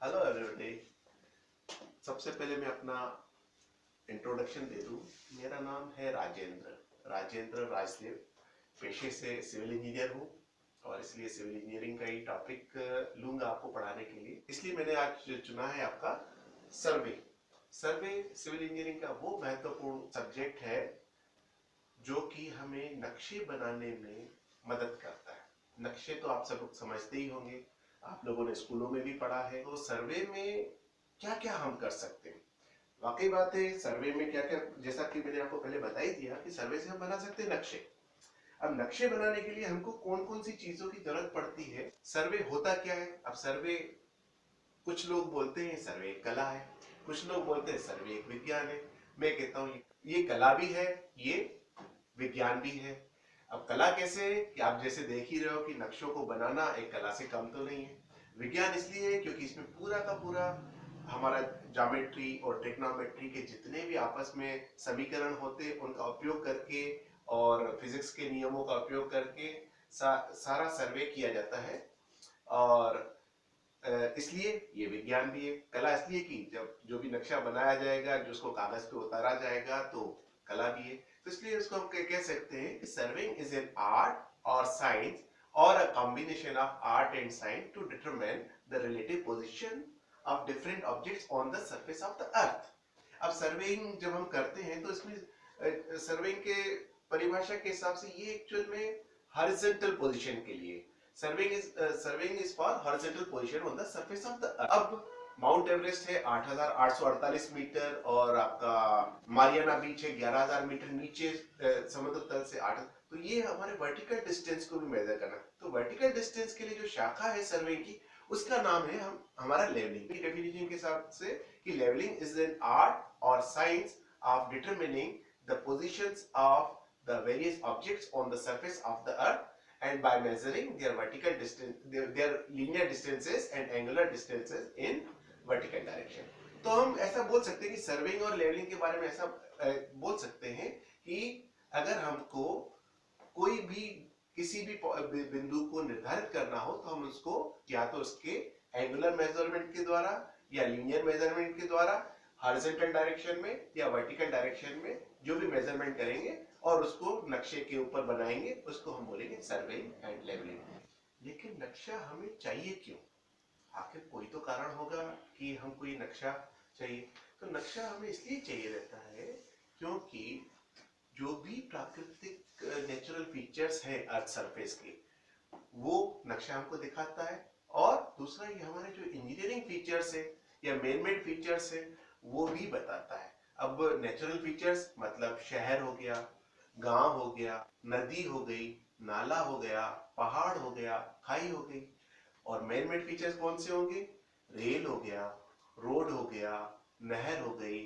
Hello everybody. सबसे पहले मैं अपना इंट्रोडक्शन दे दूं। मेरा नाम है राजेंद्र राजदेव। पेशे से सिविल इंजीनियर हूं और इसलिए सिविल इंजीनियरिंग का ही टॉपिक लूंगा आपको पढ़ाने के लिए। इसलिए मैंने आज चुना है आपका सर्वे। सर्वे सिविल इंजीनियरिंग का वो महत्वपूर्ण सब्जेक्ट है जो कि हमें नक्शे बनाने में मदद करता है। नक्शे तो आप सब लोग समझते ही होंगे, आप लोगों ने स्कूलों में भी पढ़ा है। तो सर्वे में क्या क्या हम कर सकते हैं? वाकई बात है, सर्वे में क्या क्या, जैसा कि मैंने आपको पहले बता ही दिया कि सर्वे से हम बना सकते हैं नक्शे। अब नक्शे बनाने के लिए हमको कौन कौन सी चीजों की जरूरत पड़ती है, सर्वे होता क्या है। अब सर्वे, कुछ लोग बोलते हैं सर्वे एक कला है, कुछ लोग बोलते हैं सर्वे एक विज्ञान है। मैं कहता हूँ ये कला भी है, ये विज्ञान भी है। अब कला कैसे है कि आप जैसे देख ही रहे हो कि नक्शों को बनाना एक कला से कम तो नहीं है। विज्ञान इसलिए है क्योंकि इसमें पूरा का पूरा हमारा ज्योमेट्री और ट्रिग्नोमेट्री के जितने भी आपस में समीकरण होते हैं उनका उपयोग करके और फिजिक्स के नियमों का उपयोग करके सारा सर्वे किया जाता है। और इसलिए ये विज्ञान भी है। कला इसलिए कि जब जो भी नक्शा बनाया जाएगा, जो उसको कागज पे उतारा जाएगा, तो कला भी है। तो इसलिए उसको हम कह सकते हैं कि सर्वेइंग इज एन आर्ट और साइंस और a combination of art and science to determine the relative position of different objects on the surface of the earth. अब सर्वेइंग जब हम करते हैं तो इसमें सर्वेइंग के परिभाषा के हिसाब से ये एक्चुअल में हॉरिजॉन्टल पोजीशन के लिए surveying is for horizontal position on the surface of the earth. अब माउंट एवरेस्ट है 8,848 मीटर और आपका मारियाना बीच है 11,000 मीटर नीचे समुद्र तल से 8। तो ये हमारे वर्टिकल डिस्टेंस को भी मेजर करना। तो वर्टिकल डिस्टेंस के लिए जो शाखा है सर्वे की, उसका नाम है हमारा लेवलिंग। डेफिनेशन के हिसाब से कि लेवलिंग इज एन आर्ट और science of determining the positions of the various objects on the surface of the earth and by measuring their vertical distance, their linear distances and angular distances in vertical direction। तो हम ऐसा बोल सकते हैं कि surveying और levelling के बारे में ऐसा बोल सकते हैं कि अगर हमको कोई भी किसी भी बिंदु को निर्धारित करना हो तो हम उसको या तो उसके एंगुलर मेजरमेंट के द्वारा या लीनियर मेजरमेंट के द्वारा हॉरिजॉन्टल डायरेक्शन में या वर्टिकल डायरेक्शन में जो भी मेजरमेंट करेंगे और उसको नक्शे के ऊपर बनाएंगे, उसको हम बोलेंगे सर्वेइंग एंड लेवलिंग। लेकिन नक्शा हमें चाहिए क्यों? आखिर कोई तो कारण होगा कि हमको ये नक्शा चाहिए। तो नक्शा हमें इसलिए चाहिए रहता है क्योंकि जो भी प्राकृतिक नेचुरल फीचर्स है अर्थ सरफेस के, वो नक्शा हमको दिखाता है। और दूसरा ये हमारे जो इंजीनियरिंग फीचर्स है या मैन मेड फीचर्स है वो भी बताता है। अब नेचुरल फीचर्स मतलब शहर हो गया, गांव हो गया, नदी हो गई, नाला हो गया, पहाड़ हो गया, खाई हो गई। और मैन मेड फीचर्स कौन से होंगे? रेल हो गया, रोड हो गया, नहर हो गई।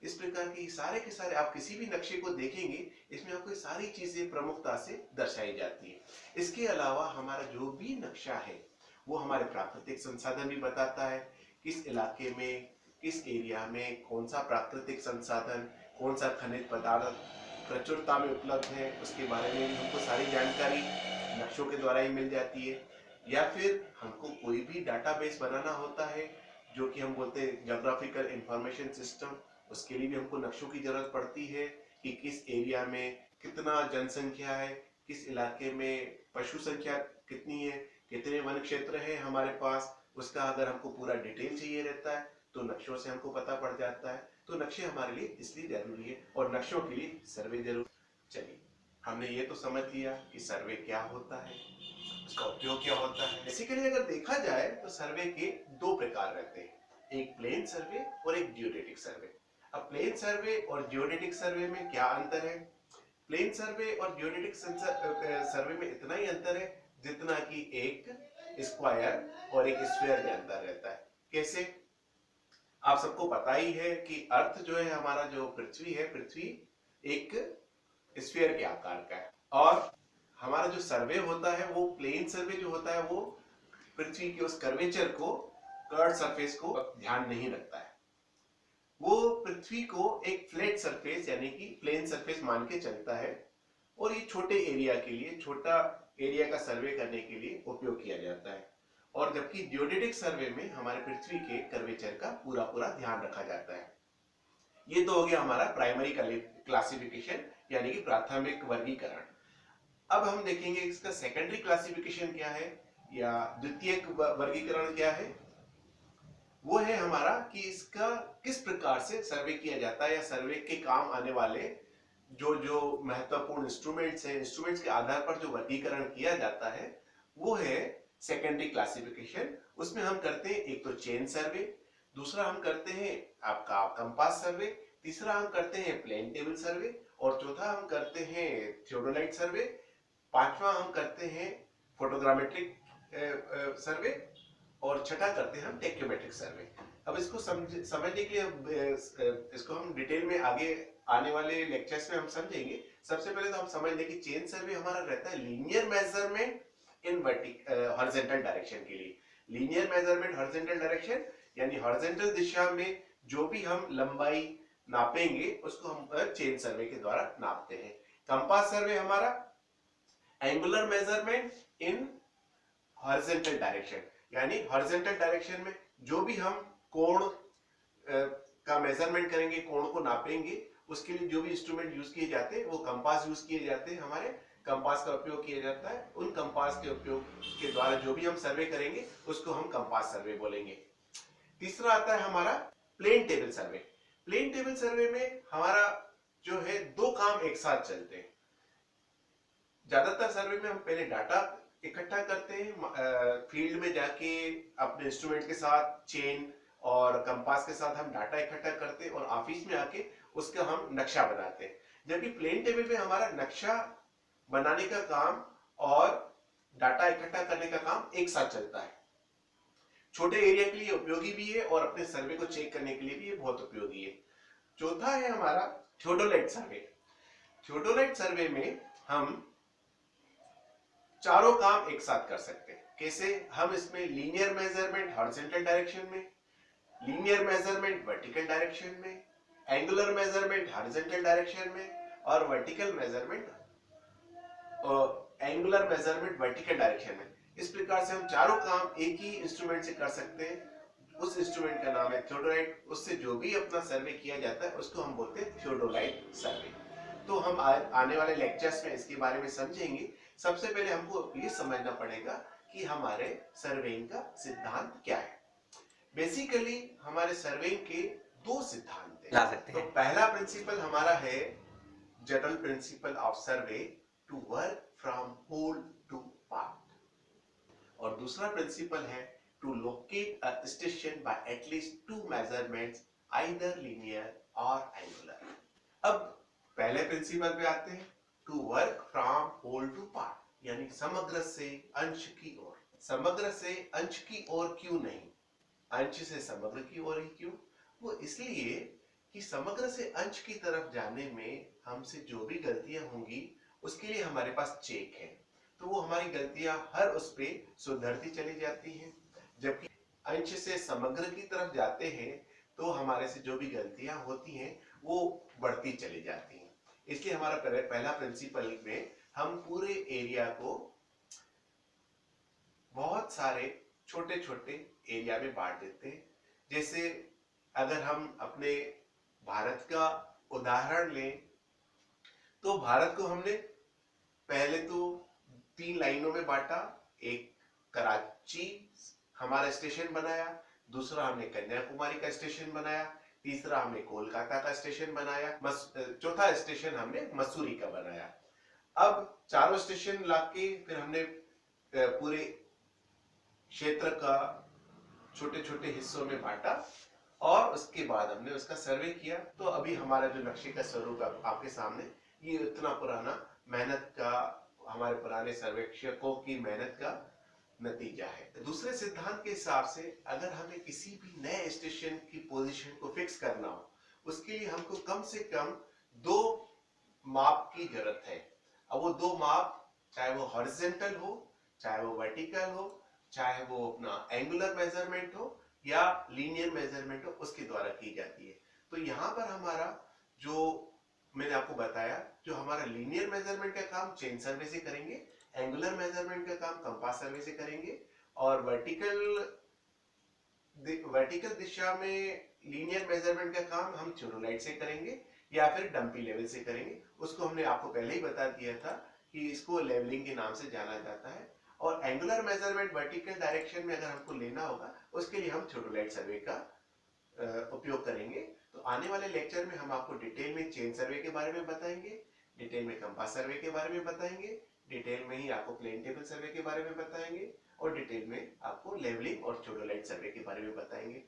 इस प्रकार के सारे आप किसी भी नक्शे को देखेंगे, इसमें आपको सारी चीजें प्रमुखता से दर्शाई जाती है। इसके अलावा हमारा जो भी नक्शा है वो हमारे प्राकृतिक संसाधन भी बताता है। किस इलाके में, किस एरिया में कौन सा प्राकृतिक संसाधन, कौन सा खनिज पदार्थ प्रचुरता में उपलब्ध है, उसके बारे में भी हमको सारी जानकारी नक्शों के द्वारा ही मिल जाती है। या फिर हमको कोई भी डाटाबेस बनाना होता है जो कि हम बोलते हैं ज्योग्राफिकल इंफॉर्मेशन सिस्टम, उसके लिए भी हमको नक्शों की जरूरत पड़ती है कि किस एरिया में कितना जनसंख्या है, किस इलाके में पशु संख्या कितनी है, कितने वन क्षेत्र है हमारे पास, उसका अगर हमको पूरा डिटेल चाहिए रहता है तो नक्शों से हमको पता पड़ जाता है। तो नक्शे हमारे लिए इसलिए जरूरी है और नक्शों के लिए सर्वे जरूरी। चलिए, हमने ये तो समझ लिया कि सर्वे क्या होता है, उसका उपयोग क्या होता है। बेसिकली अगर देखा जाए तो सर्वे के दो प्रकार रहते हैं, एक प्लेन सर्वे और एक जियोडेटिक सर्वे। अब प्लेन सर्वे और जियोडेटिक सर्वे में क्या अंतर है? प्लेन सर्वे और जियोडेटिक सर्वे में इतना ही अंतर है जितना कि एक स्क्वायर और एक स्फीयर में अंतर रहता है। कैसे? आप सबको पता ही है कि अर्थ जो है, हमारा जो पृथ्वी है, पृथ्वी एक स्फीयर के आकार का है। और हमारा जो सर्वे होता है वो प्लेन सर्वे जो होता है वो पृथ्वी के उस कर्वेचर को, कर्व सरफेस को ध्यान नहीं रखता है। वो पृथ्वी को एक फ्लैट सरफेस यानी कि प्लेन सरफेस मान के चलता है और ये छोटे एरिया के लिए, छोटा एरिया का सर्वे करने के लिए उपयोग किया जाता है। और जबकि जियोडेटिक सर्वे में हमारे पृथ्वी के कर्वेचर का पूरा पूरा ध्यान रखा जाता है। ये तो हो गया हमारा प्राइमरी क्लासिफिकेशन यानी कि प्राथमिक वर्गीकरण। अब हम देखेंगे इसका सेकेंडरी क्लासिफिकेशन क्या है या द्वितीयक वर्गीकरण क्या है। वो है हमारा कि इसका किस प्रकार से सर्वे किया जाता है या सर्वे के काम आने वाले जो जो महत्वपूर्ण इंस्ट्रूमेंट्स हैं, इंस्ट्रूमेंट्स के आधार पर जो वर्गीकरण किया जाता है वो है सेकेंडरी क्लासिफिकेशन। उसमें हम करते हैं एक तो चेन सर्वे, दूसरा हम करते हैं आपका कंपास सर्वे, तीसरा हम करते हैं प्लेन टेबल सर्वे और चौथा हम करते हैं थियोडोलाइट सर्वे, पांचवा हम करते हैं फोटोग्रामेट्रिक सर्वे और छठा करते हैं हम टेक्योमेट्रिक सर्वे। अब इसको समझने के लिए इसको हम डिटेल में आगे आने वाले लेक्चर्स में हम समझेंगे। सबसे पहले तो हम समझ लें कि चेन सर्वे हमारा रहता है linear measurement in horizontal direction के लिए। लीनियर मेजरमेंट हॉरिजॉन्टल डायरेक्शन यानी हॉरिजॉन्टल दिशा में जो भी हम लंबाई नापेंगे उसको हम चेन सर्वे के द्वारा नापते हैं। कंपास सर्वे हमारा angular measurement in horizontal direction यानी हॉरिजॉन्टल डायरेक्शन में जो भी हम कोण का मेजरमेंट करेंगे, कोण को नापेंगे, उसके लिए जो भी इंस्ट्रूमेंट यूज किए जाते हैं वो कंपास यूज किए जाते हैं। हमारे कंपास का उपयोग किया जाता है। उन कंपास के उपयोग के द्वारा जो भी हम सर्वे करेंगे उसको हम कंपास सर्वे बोलेंगे। तीसरा आता है हमारा plane table survey. Plane table survey में हमारा जो है दो काम एक साथ चलते हैं। ज्यादातर सर्वे में हम पहले डाटा इकट्ठा करते हैं, फील्ड में जाके अपने इंस्ट्रूमेंट के साथ चेन और कंपास के साथ हम डाटा इकट्ठा करते हैं और ऑफिस में आके उसका हम नक्शा बनाते हैं। जबकि प्लेन टेबल में हमारा नक्शा बनाने का काम और डाटा इकट्ठा करने का काम एक साथ चलता है। छोटे एरिया के लिए उपयोगी भी है और अपने सर्वे को चेक करने के लिए भी ये बहुत उपयोगी है। चौथा है हमारा थियोडोलाइट सर्वे। थियोडोलाइट सर्वे में हम चारों काम एक साथ कर सकते हैं। कैसे? हम इसमें लीनियर मेजरमेंट हॉरिजॉन्टल डायरेक्शन में, लीनियर मेजरमेंट वर्टिकल डायरेक्शन में, एंगुलर मेजरमेंट हॉरिजॉन्टल डायरेक्शन में और vertical measurement angular measurement vertical direction में। इस प्रकार से हम चारों काम एक ही इंस्ट्रूमेंट से कर सकते हैं। उस इंस्ट्रूमेंट का नाम है थियोडोलाइट। उससे जो भी अपना सर्वे किया जाता है उसको हम बोलते हैं थियोडोलाइट सर्वे। तो हम आने वाले लेक्चर्स में इसके बारे में समझेंगे। सबसे पहले हमको ये समझना पड़ेगा कि हमारे सर्वेइंग का सिद्धांत क्या है। बेसिकली हमारे सर्वेइंग के दो सिद्धांत हैं। तो पहला प्रिंसिपल हमारा है general principle of survey to work from whole to part और दूसरा प्रिंसिपल है to locate a station by at least two measurements either linear और एंगुलर। अब पहले प्रिंसिपल पे आते हैं, to work from whole to part यानी समग्र से अंश की ओर। समग्र से अंश की ओर क्यों नहीं, अंश से समग्र की ओर ही क्यों? वो इसलिए कि समग्र से अंश की तरफ जाने में हमसे जो भी गलतियां होंगी उसके लिए हमारे पास चेक है, तो वो हमारी गलतियां हर उस पे सुधरती चली जाती हैं। जबकि अंश से समग्र की तरफ जाते हैं तो हमारे से जो भी गलतियां होती हैं वो बढ़ती चली जाती हैं। इसलिए हमारा पहला प्रिंसिपल में हम पूरे एरिया को बहुत सारे छोटे छोटे एरिया में बांट देते हैं। जैसे अगर हम अपने भारत का उदाहरण लें तो भारत को हमने पहले तो 3 लाइनों में बांटा। एक कराची हमारा स्टेशन बनाया, दूसरा हमने कन्याकुमारी का स्टेशन बनाया, तीसरा हमने कोलकाता का स्टेशन बनाया, चौथा स्टेशन हमने मसूरी का बनाया। अब चारों स्टेशन लाके फिर हमने पूरे क्षेत्र का छोटे छोटे हिस्सों में बांटा और उसके बाद हमने उसका सर्वे किया। तो अभी हमारा जो नक्शे का स्वरूप आपके सामने, ये इतना पुराना मेहनत का, हमारे पुराने सर्वेक्षकों की मेहनत का नतीजा है। दूसरे सिद्धांत के हिसाब से अगर हमें किसी भी नए स्टेशन की पोजीशन को फिक्स करना हो उसके लिए हमको कम से कम 2 माप की जरूरत है। अब वो 2 माप चाहे वो हॉरिजॉन्टल हो, चाहे वो वर्टिकल हो, चाहे वो अपना एंगुलर मेजरमेंट हो या लीनियर मेजरमेंट हो, उसके द्वारा की जाती है। तो यहाँ पर हमारा जो मैंने आपको बताया, जो हमारा लीनियर मेजरमेंट का काम चेन सर्वे से करेंगे, एंगुलर मेजरमेंट का काम कंपास सर्वे से करेंगे और वर्टिकल दिशा में लीनियर मेजरमेंट का काम हम थ्योडोलाइट से करेंगे या फिर डंपी लेवल से करेंगे। उसको हमने आपको पहले ही बता दिया था कि इसको लेवलिंग के नाम से जाना जाता है। और एंगुलर मेजरमेंट वर्टिकल डायरेक्शन में अगर हमको लेना होगा उसके लिए हम थ्योडोलाइट सर्वे का उपयोग करेंगे। तो आने वाले लेक्चर में हम आपको डिटेल में चेन सर्वे के बारे में बताएंगे, डिटेल में कंपास सर्वे के बारे में बताएंगे, डिटेल में ही आपको प्लेन टेबल सर्वे के बारे में बताएंगे और डिटेल में आपको लेवलिंग और थ्योडोलाइट सर्वे के बारे में बताएंगे।